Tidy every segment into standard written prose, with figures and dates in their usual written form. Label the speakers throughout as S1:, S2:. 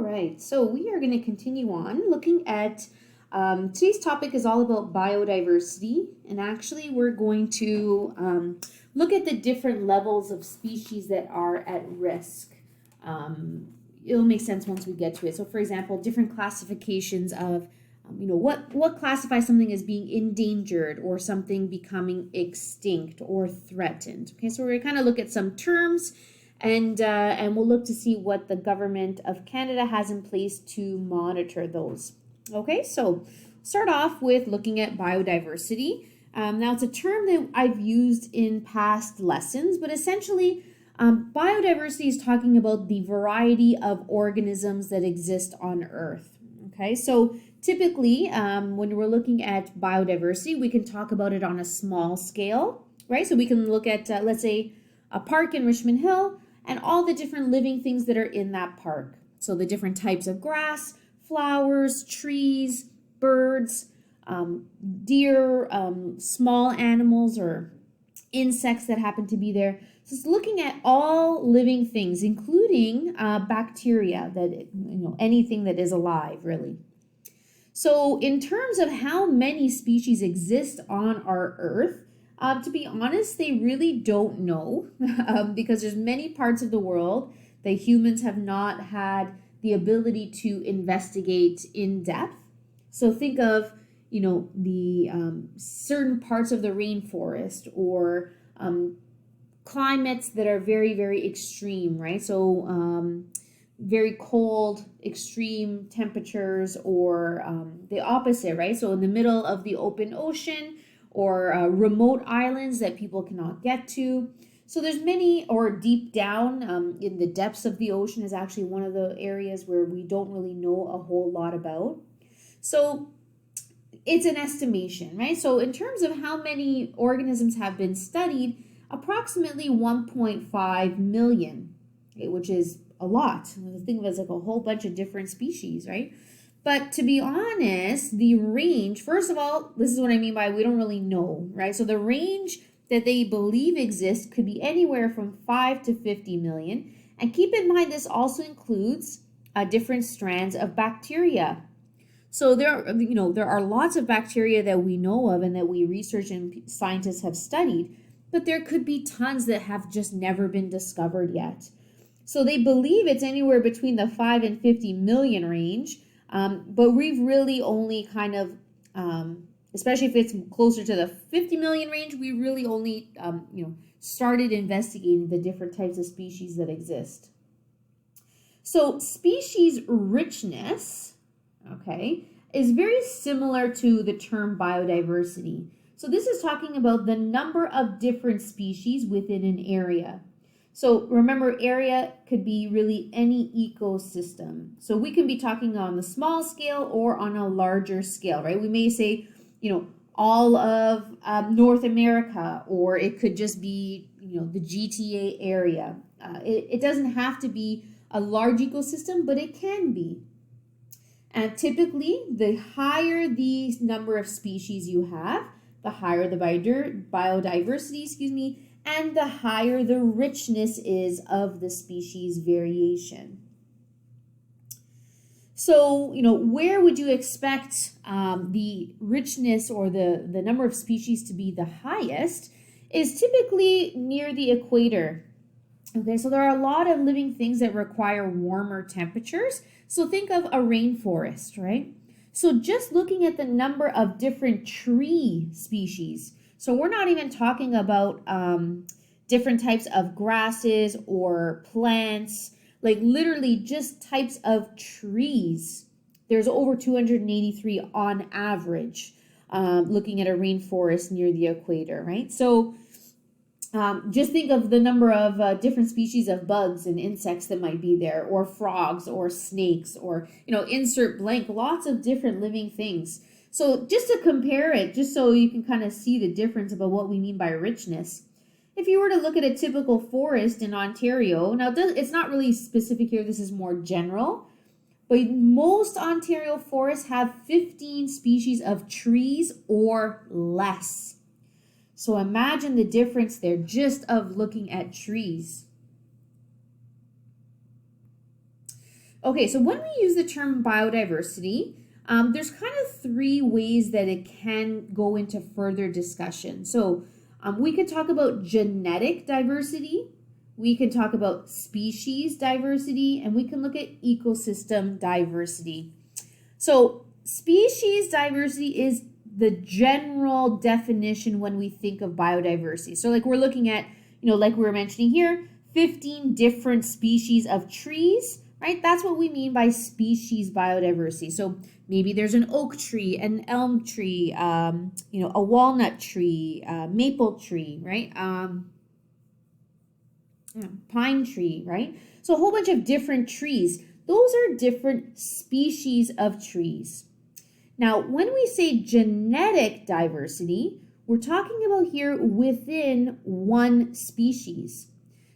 S1: All right, so we are going to continue on looking at today's topic is all about biodiversity, and actually we're going to look at the different levels of species that are at risk. It'll make sense once we get to it. So, for example, different classifications of what classifies something as being endangered or something becoming extinct or threatened. Okay, so we're going to kind of look at some terms. And we'll look to see what the government of Canada has in place to monitor those. Okay, so start off with looking at biodiversity. Now, it's a term that I've used in past lessons, but essentially, biodiversity is talking about the variety of organisms that exist on Earth. Okay, so typically, when we're looking at biodiversity, we can talk about it on a small scale, right? So we can look at, let's say, a park in Richmond Hill, and all the different living things that are in that park. So the different types of grass, flowers, trees, birds, deer, small animals or insects that happen to be there. So it's looking at all living things, including bacteria, that anything that is alive, really. So in terms of how many species exist on our Earth, to be honest, they really don't know because there's many parts of the world that humans have not had the ability to investigate in depth. So think of, the certain parts of the rainforest or climates that are very, very extreme, right? So very cold, extreme temperatures, or the opposite, right? So in the middle of the open ocean, or remote islands that people cannot get to. So there's many, or deep down in the depths of the ocean is actually one of the areas where we don't really know a whole lot about. So it's an estimation, right? So in terms of how many organisms have been studied, approximately 1.5 million, okay, which is a lot. Think of it as like a whole bunch of different species, right? But to be honest, the range, first of all, this is what I mean by we don't really know, right? So the range that they believe exists could be anywhere from 5 to 50 million. And keep in mind, this also includes different strands of bacteria. So there are lots of bacteria that we know of and that we research and scientists have studied, but there could be tons that have just never been discovered yet. So they believe it's anywhere between the 5 and 50 million range. But we've really only kind of, especially if it's closer to the 50 million range, we really only, started investigating the different types of species that exist. So species richness, okay, is very similar to the term biodiversity. So this is talking about the number of different species within an area. So remember, area could be really any ecosystem. So we can be talking on the small scale or on a larger scale, right? We may say, all of North America, or it could just be, the GTA area. It doesn't have to be a large ecosystem, but it can be. And typically, the higher the number of species you have, the higher the biodiversity, and the higher the richness is of the species variation. So, where would you expect the richness or the number of species to be the highest is typically near the equator. Okay, so there are a lot of living things that require warmer temperatures. So think of a rainforest, right? So just looking at the number of different tree species. So we're not even talking about different types of grasses or plants, like literally just types of trees. There's over 283 on average, looking at a rainforest near the equator, right? So just think of the number of different species of bugs and insects that might be there, or frogs or snakes, or, insert blank, lots of different living things. So just to compare it, just so you can kind of see the difference about what we mean by richness. If you were to look at a typical forest in Ontario, now it's not really specific here, this is more general, but most Ontario forests have 15 species of trees or less. So imagine the difference there just of looking at trees. Okay, so when we use the term biodiversity, there's kind of three ways that it can go into further discussion. So we could talk about genetic diversity, we can talk about species diversity, and we can look at ecosystem diversity. So species diversity is the general definition when we think of biodiversity. So like we're looking at, like we were mentioning here, 15 different species of trees, right? That's what we mean by species biodiversity. So maybe there's an oak tree, an elm tree, a walnut tree, maple tree, right? Pine tree, right? So a whole bunch of different trees. Those are different species of trees. Now, when we say genetic diversity, we're talking about here within one species.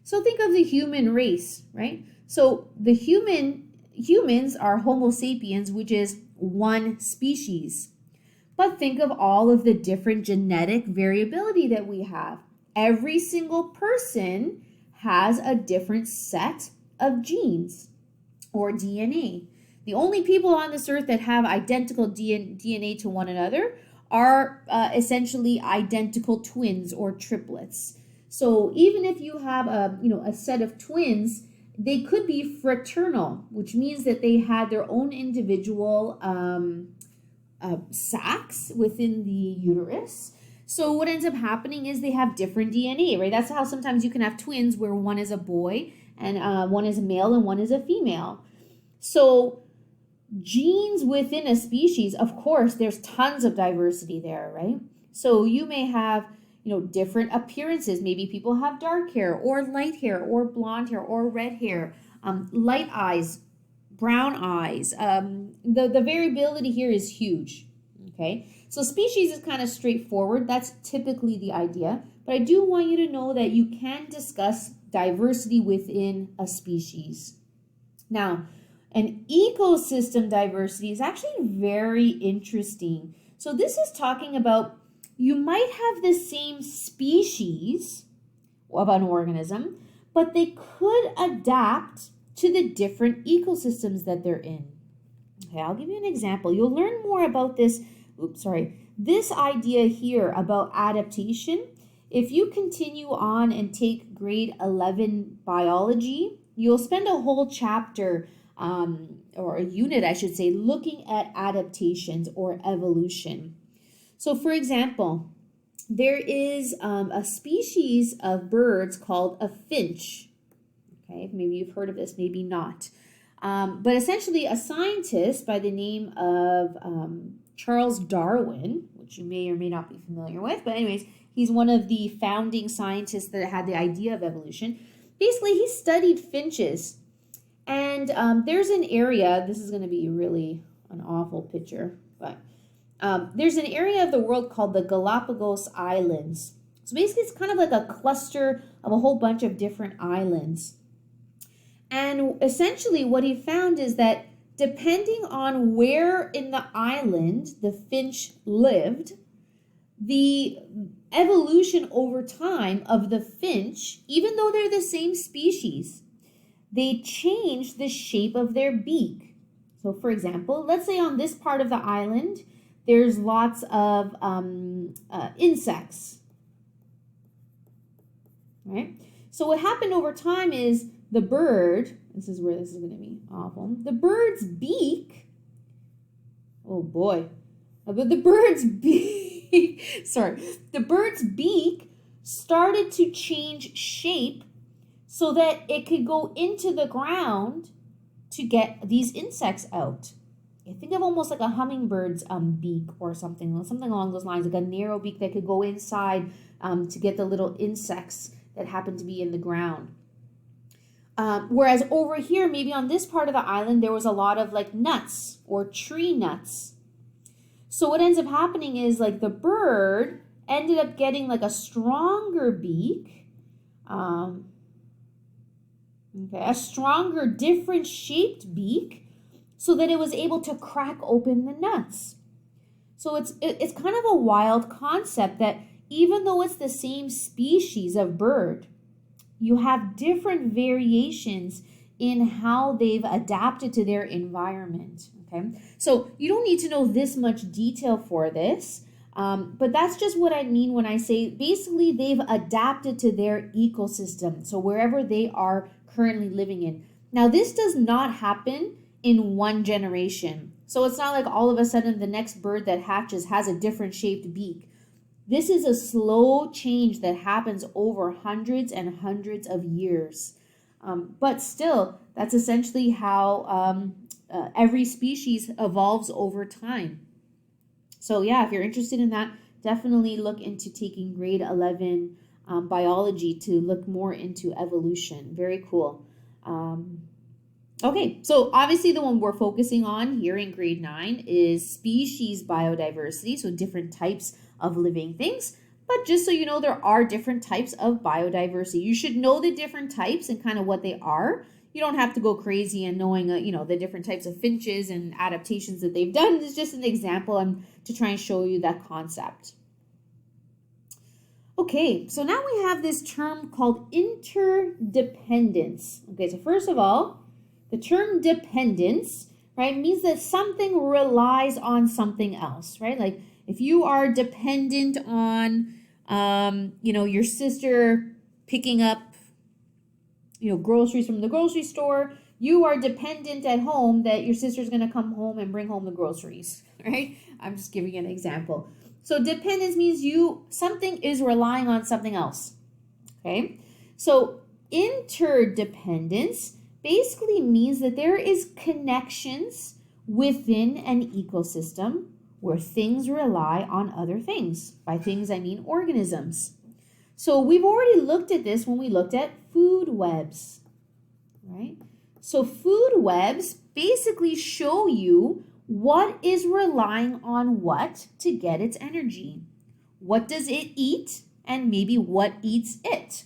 S1: So think of the human race, right? So the humans are Homo sapiens, which is one species. But think of all of the different genetic variability that we have. Every single person has a different set of genes or DNA. The only people on this earth that have identical DNA to one another are essentially identical twins or triplets. So even if you have a set of twins, they could be fraternal, which means that they had their own individual sacs within the uterus. So what ends up happening is they have different DNA, right? That's how sometimes you can have twins where one is a boy and one is a male and one is a female. So genes within a species, of course, there's tons of diversity there, right? So you may have, different appearances. Maybe people have dark hair or light hair or blonde hair or red hair, light eyes, brown eyes. The variability here is huge, okay? So species is kind of straightforward. That's typically the idea. But I do want you to know that you can discuss diversity within a species. Now, an ecosystem diversity is actually very interesting. So this is talking about you might have the same species of an organism, but they could adapt to the different ecosystems that they're in. Okay, I'll give you an example. You'll learn more about this, this idea here about adaptation. If you continue on and take grade 11 biology, you'll spend a whole chapter or a unit, I should say, looking at adaptations or evolution. So for example, there is a species of birds called a finch. Okay, maybe you've heard of this, maybe not. But essentially a scientist by the name of Charles Darwin, which you may or may not be familiar with, but anyways, he's one of the founding scientists that had the idea of evolution. Basically, he studied finches. And there's an area, this is going to be really an awful picture, but there's an area of the world called the Galapagos Islands. So basically, it's kind of like a cluster of a whole bunch of different islands. And essentially what he found is that depending on where in the island the finch lived, the evolution over time of the finch, even though they're the same species, they change the shape of their beak. So for example, let's say on this part of the island, there's lots of insects, right? So what happened over time is the bird, this is where this is going to be awful, the bird's beak, oh boy, but the bird's beak, the bird's beak started to change shape so that it could go into the ground to get these insects out. I think of almost like a hummingbird's beak or something along those lines, like a narrow beak that could go inside to get the little insects that happen to be in the ground. Whereas over here, maybe on this part of the island, there was a lot of like nuts or tree nuts. So what ends up happening is like the bird ended up getting like a stronger beak, a stronger, different shaped beak, so that it was able to crack open the nuts. So it's kind of a wild concept that even though it's the same species of bird, you have different variations in how they've adapted to their environment. Okay, so you don't need to know this much detail for this, but that's just what I mean when I say basically they've adapted to their ecosystem, so wherever they are currently living in. Now, this does not happen in one generation. So it's not like all of a sudden the next bird that hatches has a different shaped beak. This is a slow change that happens over hundreds and hundreds of years. But still, that's essentially how every species evolves over time. So yeah, if you're interested in that, definitely look into taking grade 11 biology to look more into evolution. Very cool. Okay, so obviously the one we're focusing on here in grade 9 is species biodiversity, so different types of living things. But just so you know, there are different types of biodiversity. You should know the different types and kind of what they are. You don't have to go crazy and knowing, the different types of finches and adaptations that they've done. It's just an example to try and show you that concept. Okay, so now we have this term called interdependence. Okay, so first of all, the term dependence, right, means that something relies on something else, right? Like if you are dependent on, your sister picking up, groceries from the grocery store, you are dependent at home that your sister's going to come home and bring home the groceries, right? I'm just giving you an example. So dependence means something is relying on something else, okay? So interdependence basically means that there is connections within an ecosystem where things rely on other things. By things, I mean organisms. So we've already looked at this when we looked at food webs, right? So food webs basically show you what is relying on what to get its energy. What does it eat, and maybe what eats it?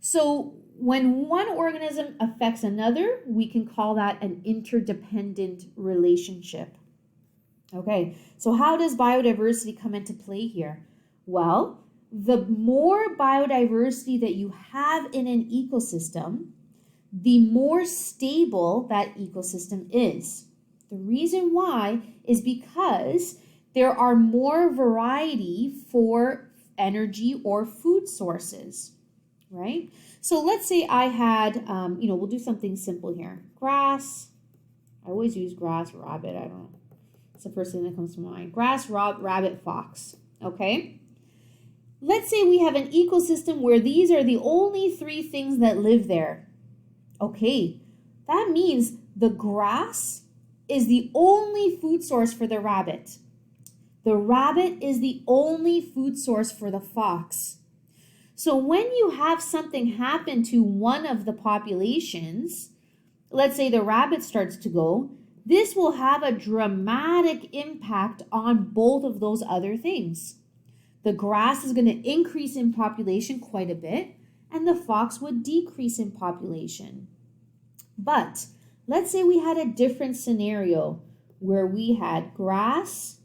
S1: So when one organism affects another, we can call that an interdependent relationship. Okay, so how does biodiversity come into play here? Well, the more biodiversity that you have in an ecosystem, the more stable that ecosystem is. The reason why is because there are more variety for energy or food sources, right? So let's say I had, we'll do something simple here. Grass. I always use grass, rabbit. I don't know. It's the first thing that comes to mind. Grass, rabbit, fox. Okay. Let's say we have an ecosystem where these are the only 3 things that live there. Okay. That means the grass is the only food source for the rabbit. The rabbit is the only food source for the fox. So when you have something happen to one of the populations, let's say the rabbit starts to go, this will have a dramatic impact on both of those other things. The grass is going to increase in population quite a bit, and the fox would decrease in population. But let's say we had a different scenario where we had grass,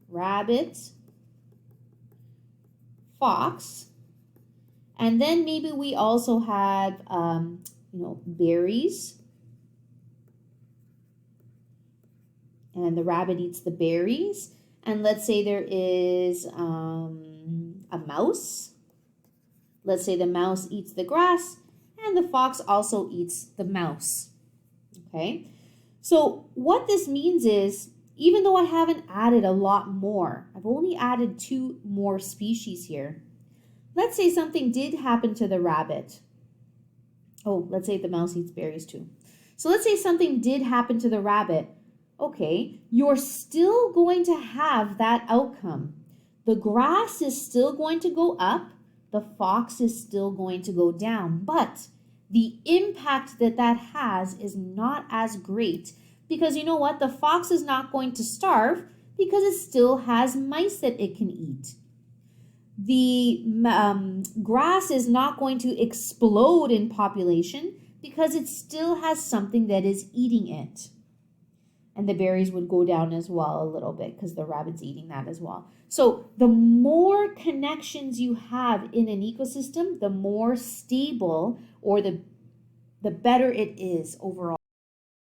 S1: rabbit, fox, and then maybe we also had, berries. And the rabbit eats the berries. And let's say there is a mouse. Let's say the mouse eats the grass and the fox also eats the mouse. Okay. So what this means is, even though I haven't added a lot more, I've only added 2 more species here. Let's say something did happen to the rabbit. Oh, let's say the mouse eats berries too. So let's say something did happen to the rabbit. Okay, you're still going to have that outcome. The grass is still going to go up. The fox is still going to go down. But the impact that has is not as great, because you know what? The fox is not going to starve because it still has mice that it can eat. The grass is not going to explode in population because it still has something that is eating it. And the berries would go down as well a little bit because the rabbit's eating that as well. So the more connections you have in an ecosystem, the more stable, or the the better it is overall.